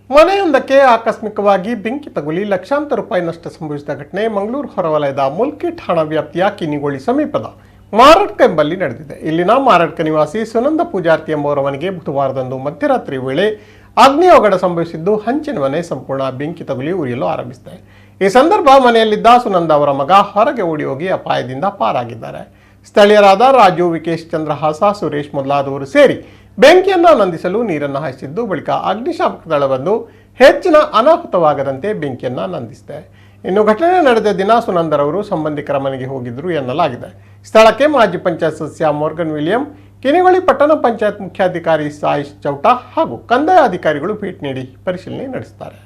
ಮನೆಯೊಂದಕ್ಕೆ ಆಕಸ್ಮಿಕವಾಗಿ ಬೆಂಕಿ ತಗುಲಿ ಲಕ್ಷಾಂತರ ರೂಪಾಯಿ ನಷ್ಟ ಸಂಭವಿಸಿದ ಘಟನೆ ಮಂಗಳೂರು ಹೊರವಲಯದ ಮುಲ್ಕಿ ಠಾಣಾ ವ್ಯಾಪ್ತಿಯ ಕಿನಿಗೋಳಿ ಸಮೀಪದ ಮಾರಡ್ಕ ಎಂಬಲ್ಲಿ ನಡೆದಿದೆ. ಇಲ್ಲಿನ ಮಾರಡ್ಕ ನಿವಾಸಿ ಸುನಂದ ಪೂಜಾರ್ತಿ ಎಂಬುವರ ಮನೆಗೆ ಬುಧವಾರದಂದು ಮಧ್ಯರಾತ್ರಿ ವೇಳೆ ಅಗ್ನಿ ಅವಘಡ ಸಂಭವಿಸಿದ್ದು ಹಂಚಿನ ಮನೆ ಸಂಪೂರ್ಣ ಬೆಂಕಿ ತಗುಲಿ ಉರಿಯಲು ಆರಂಭಿಸಿದೆ. ಈ ಸಂದರ್ಭ ಮನೆಯಲ್ಲಿದ್ದ ಸುನಂದ ಅವರ ಮಗ ಹೊರಗೆ ಓಡಿ ಹೋಗಿ ಅಪಾಯದಿಂದ ಪಾರಾಗಿದ್ದಾರೆ. ಸ್ಥಳೀಯರಾದ ರಾಜು, ವಿಕೇಶ್, ಚಂದ್ರಹಾಸ, ಸುರೇಶ್ ಮೊದಲಾದವರು ಸೇರಿ ಬೆಂಕಿಯನ್ನು ನಂದಿಸಲು ನೀರನ್ನು ಹಾಯಿಸಿದ್ದು ಬಳಿಕ ಅಗ್ನಿಶಾಮಕ ದಳ ಬಂದು ಹೆಚ್ಚಿನ ಅನಾಹುತವಾಗದಂತೆ ಬೆಂಕಿಯನ್ನು ನಂದಿಸಿದೆ. ಇನ್ನು ಘಟನೆ ನಡೆದ ದಿನ ಸುನಂದರವರು ಸಂಬಂಧಿಕರ ಮನೆಗೆ ಹೋಗಿದ್ರು ಎನ್ನಲಾಗಿದೆ. ಸ್ಥಳಕ್ಕೆ ಮಾಜಿ ಪಂಚಾಯತ್ ಸದಸ್ಯ ಮೋರ್ಗನ್ ವಿಲಿಯಂ, ಕಿನಿಗೋಳಿ ಪಟ್ಟಣ ಪಂಚಾಯತ್ ಮುಖ್ಯಾಧಿಕಾರಿ ಸಾಯಿಶ್ ಚೌಟಾ ಹಾಗೂ ಕಂದಾಯ ಅಧಿಕಾರಿಗಳು ಭೇಟಿ ನೀಡಿ ಪರಿಶೀಲನೆ ನಡೆಸುತ್ತಾರೆ.